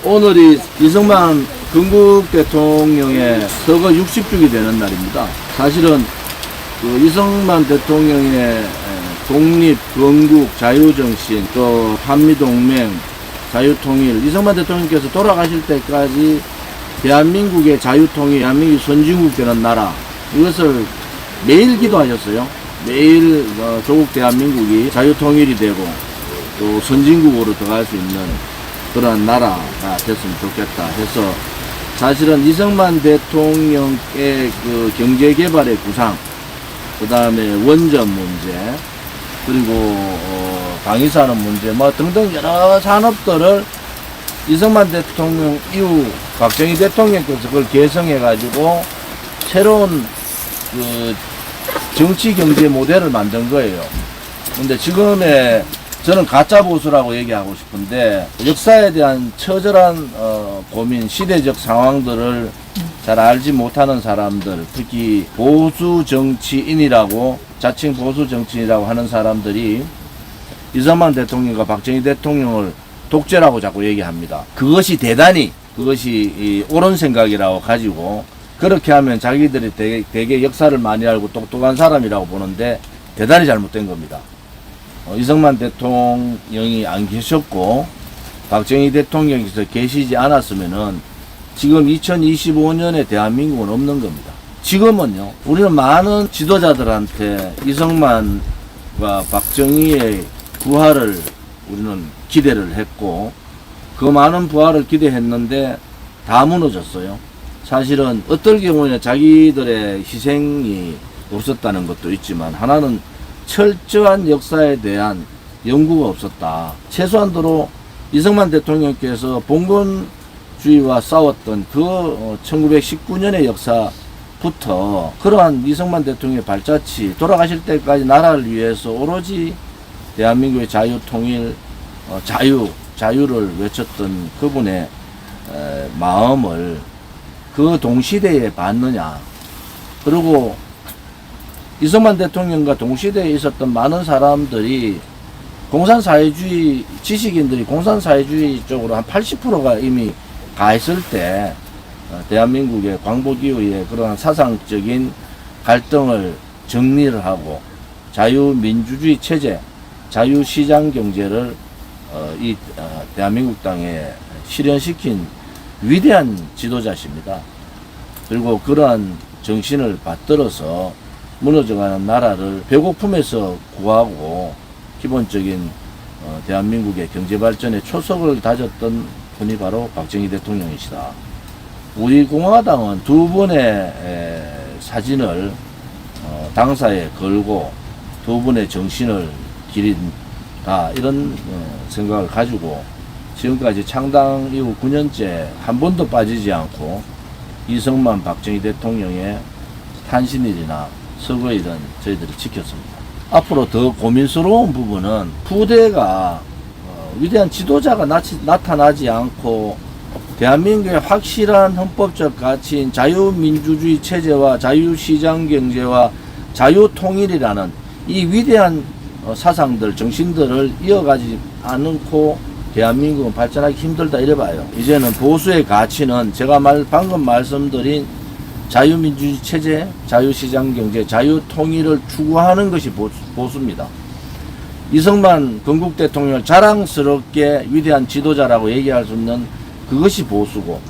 오늘이 이승만 건국 대통령의 서거 60주기 되는 날입니다. 사실은 그 이승만 대통령의 독립, 건국, 자유정신, 또 한미동맹, 자유통일, 이승만 대통령께서 돌아가실 때까지 대한민국의 자유통일, 대한민국이 선진국 되는 나라, 이것을 매일 기도하셨어요. 매일 조국 대한민국이 자유통일이 되고 또 선진국으로 들어갈 수 있는 그런 나라가 됐으면 좋겠다 해서, 사실은 이승만 대통령의 그 경제개발의 구상, 그 다음에 원전 문제, 그리고 방위산업 문제 뭐 등등 여러 산업들을 이승만 대통령 이후 박정희 대통령께서 그걸 개성해 가지고 새로운 그 정치 경제 모델을 만든 거예요. 근데 지금의 저는 가짜 보수라고 얘기하고 싶은데, 역사에 대한 처절한 고민, 시대적 상황들을 잘 알지 못하는 사람들, 특히 보수 정치인이라고, 자칭 보수 정치인이라고 하는 사람들이 이승만 대통령과 박정희 대통령을 독재라고 자꾸 얘기합니다. 그것이 대단히, 그것이 옳은 생각이라고 가지고, 그렇게 하면 자기들이 되게 역사를 많이 알고 똑똑한 사람이라고 보는데 대단히 잘못된 겁니다. 이승만 대통령이 안 계셨고 박정희 대통령께서 계시지 않았으면은 지금 2025년에 대한민국은 없는 겁니다. 지금은요, 우리는 많은 지도자들한테 이승만과 박정희의 부활을 우리는 기대를 했고, 그 많은 부활을 기대했는데 다 무너졌어요. 사실은 어떨 경우에는 자기들의 희생이 없었다는 것도 있지만, 하나는 철저한 역사에 대한 연구가 없었다. 최소한도로 이승만 대통령께서 봉건주의와 싸웠던 그 1919년의 역사부터 그러한 이승만 대통령의 발자취, 돌아가실 때까지 나라를 위해서 오로지 대한민국의 자유통일, 자유를 외쳤던 그분의 마음을 그 동시대에 봤느냐. 그리고 이승만 대통령과 동시대에 있었던 많은 사람들이 공산사회주의, 지식인들이 공산사회주의 쪽으로 한 80%가 이미 가 있을 때, 대한민국의 광복 이후에 그러한 사상적인 갈등을 정리를 하고 자유민주주의 체제, 자유시장 경제를 대한민국 땅에 실현시킨 위대한 지도자십니다. 그리고 그러한 정신을 받들어서 무너져가는 나라를 배고픔에서 구하고 기본적인 대한민국의 경제발전의 초석을 다졌던 분이 바로 박정희 대통령이시다. 우리 공화당은 두 번의 사진을 당사에 걸고 두 분의 정신을 기린다, 이런 생각을 가지고 지금까지 창당 이후 9년째 한 번도 빠지지 않고 이승만, 박정희 대통령의 탄신일이나 서거일은 저희들이 지켰습니다. 앞으로 더 고민스러운 부분은 부대가 위대한 지도자가 나타나지 않고 대한민국의 확실한 헌법적 가치인 자유민주주의 체제와 자유시장 경제와 자유통일이라는 이 위대한 사상들, 정신들을 이어가지 않고 대한민국은 발전하기 힘들다, 이래봐요. 이제는 보수의 가치는 제가 방금 말씀드린 자유민주주의 체제, 자유시장 경제, 자유통일을 추구하는 것이 보수입니다. 이승만 건국 대통령을 자랑스럽게 위대한 지도자라고 얘기할 수 있는 그것이 보수고,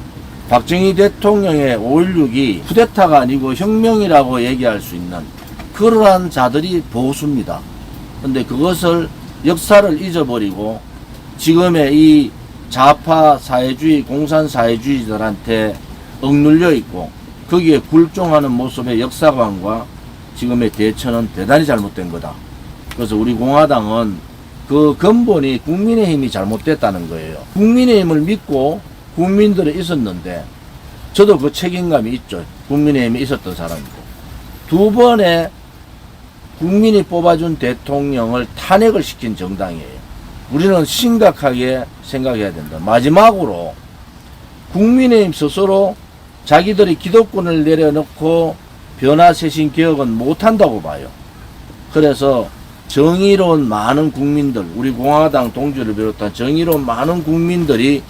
박정희 대통령의 5.16이 쿠데타가 아니고 혁명이라고 얘기할 수 있는 그러한 자들이 보수입니다. 근데 그것을, 역사를 잊어버리고 지금의 이 좌파 사회주의, 공산 사회주의들한테 억눌려 있고 거기에 굴종하는 모습의 역사관과 지금의 대처는 대단히 잘못된 거다. 그래서 우리 공화당은 그 근본이 국민의힘이 잘못됐다는 거예요. 국민의힘을 믿고 국민들이 있었는데, 저도 그 책임감이 있죠. 국민의힘이 있었던 사람이고, 두 번의 국민이 뽑아준 대통령을 탄핵을 시킨 정당이에요. 우리는 심각하게 생각해야 된다. 마지막으로 국민의힘 스스로 자기들이 기득권을 내려놓고 변화쇄신 개혁은 못한다고 봐요. 그래서 정의로운 많은 국민들, 우리 공화당 동지를 비롯한 정의로운 많은 국민들이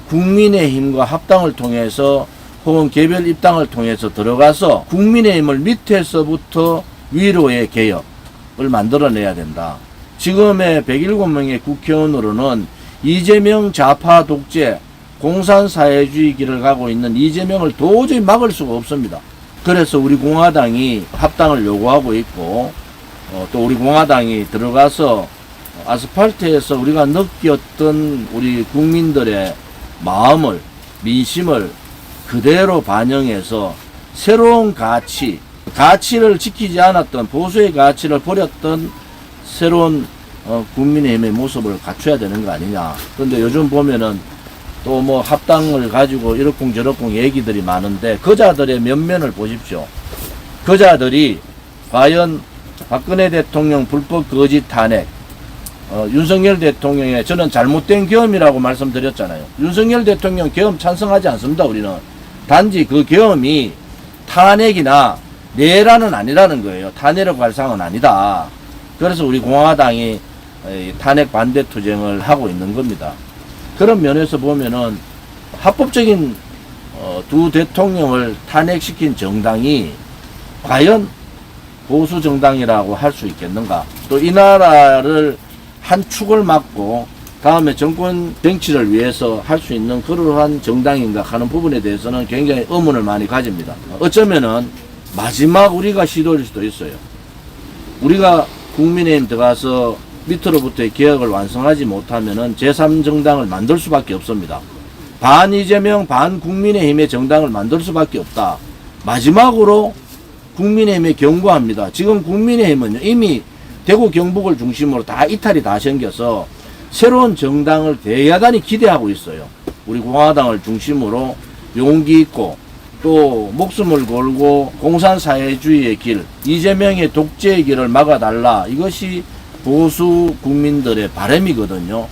국민의힘과 합당을 통해서 혹은 개별 입당을 통해서 들어가서 국민의힘을 밑에서부터 위로의 개혁을 만들어내야 된다. 지금의 107명의 국회의원으로는 이재명 좌파 독재 공산사회주의 길을 가고 있는 이재명을 도저히 막을 수가 없습니다. 그래서 우리 공화당이 합당을 요구하고 있고 또 우리 공화당이 들어가서 아스팔트에서 우리가 느꼈던 우리 국민들의 마음을, 민심을 그대로 반영해서 새로운 가치를 지키지 않았던 보수의 가치를 버렸던 새로운 국민의힘의 모습을 갖춰야 되는 거 아니냐. 그런데 요즘 보면은 또 뭐 합당을 가지고 이러쿵저러쿵 얘기들이 많은데 그자들의 면면을 보십시오. 그자들이 과연 박근혜 대통령 불법 거짓 탄핵, 윤석열 대통령의 저는 잘못된 계엄이라고 말씀드렸잖아요. 윤석열 대통령 계엄 찬성하지 않습니다. 우리는 단지 그 계엄이 탄핵이나 내란은 아니라는 거예요. 탄핵의 발상은 아니다. 그래서 우리 공화당이 탄핵 반대 투쟁을 하고 있는 겁니다. 그런 면에서 보면은 합법적인 두 대통령을 탄핵시킨 정당이 과연 보수 정당이라고 할 수 있겠는가? 또 이 나라를 한 축을 막고 다음에 정권 정치를 위해서 할 수 있는 그러한 정당인가 하는 부분에 대해서는 굉장히 의문을 많이 가집니다. 어쩌면은 마지막 우리가 시도일 수도 있어요. 우리가 국민의힘 들어가서 밑으로부터의 개혁을 완성하지 못하면은 제3정당을 만들 수밖에 없습니다. 반 이재명, 반 국민의힘의 정당을 만들 수밖에 없다. 마지막으로 국민의힘에 경고합니다. 지금 국민의힘은 이미 대구 경북을 중심으로 다 이탈이 다 생겨서 새로운 정당을 대야단이 기대하고 있어요. 우리 공화당을 중심으로 용기 있고 또 목숨을 걸고 공산사회주의의 길, 이재명의 독재의 길을 막아달라. 이것이 보수 국민들의 바람이거든요.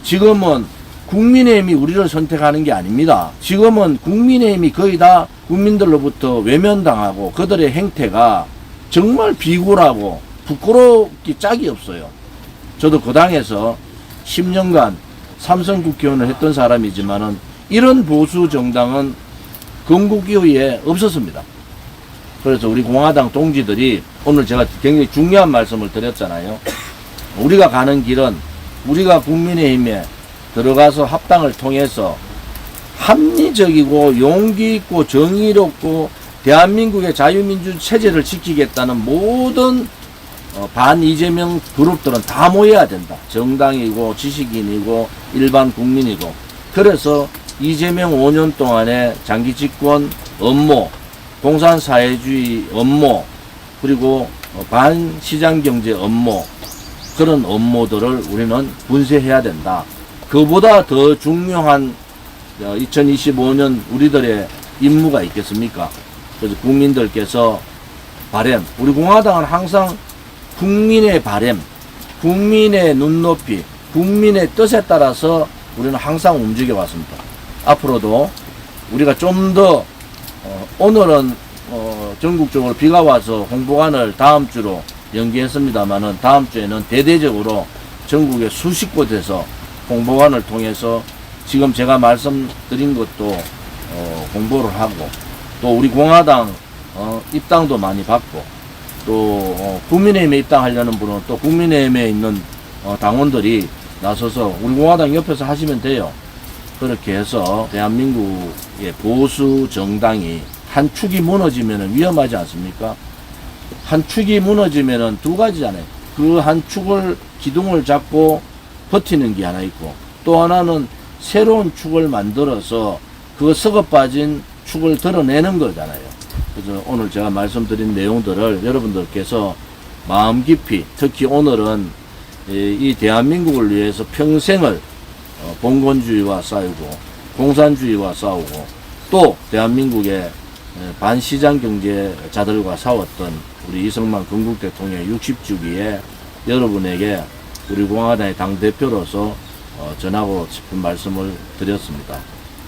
지금은 국민의힘이 우리를 선택하는 게 아닙니다. 지금은 국민의힘이 거의 다 국민들로부터 외면당하고 그들의 행태가 정말 비굴하고 부끄럽기 짝이 없어요. 저도 그 당에서 10년간 삼선 국회의원을 했던 사람이지만은 이런 보수 정당은 건국 이후에 없었습니다. 그래서 우리 공화당 동지들이 오늘 제가 굉장히 중요한 말씀을 드렸잖아요. 우리가 가는 길은 우리가 국민의힘에 들어가서 합당을 통해서 합리적이고 용기 있고 정의롭고 대한민국의 자유민주 체제를 지키겠다는 모든 반 이재명 그룹들은 다 모여야 된다. 정당이고 지식인이고 일반 국민이고. 그래서 이재명 5년 동안의 장기 집권 업무, 공산사회주의 업무, 그리고 반시장경제 업무, 그런 업무들을 우리는 분쇄해야 된다. 그보다 더 중요한 2025년 우리들의 임무가 있겠습니까? 그래서 국민들께서 바램, 우리 공화당은 항상 국민의 바램, 국민의 눈높이, 국민의 뜻에 따라서 우리는 항상 움직여 왔습니다. 앞으로도 우리가 좀 더 오늘은 전국적으로 비가 와서 홍보관을 다음 주로 연기했습니다만은 다음 주에는 대대적으로 전국의 수십 곳에서 홍보관을 통해서 지금 제가 말씀드린 것도 홍보를 하고 또 우리 공화당 입당도 많이 받고 또 국민의힘에 입당하려는 분은 또 국민의힘에 있는 당원들이 나서서 우리 공화당 옆에서 하시면 돼요. 그렇게 해서 대한민국의 보수 정당이 한 축이 무너지면 위험하지 않습니까? 한 축이 무너지면 두 가지잖아요. 그 한 축을 기둥을 잡고 버티는 게 하나 있고 또 하나는 새로운 축을 만들어서 그 썩어 빠진 축을 드러내는 거잖아요. 그래서 오늘 제가 말씀드린 내용들을 여러분들께서 마음 깊이, 특히 오늘은 이 대한민국을 위해서 평생을 봉건주의와 싸우고 공산주의와 싸우고 또 대한민국의 반시장 경제자들과 싸웠던 우리 이승만 건국 대통령의 60주기에 여러분에게 우리 공화당의 당대표로서 전하고 싶은 말씀을 드렸습니다.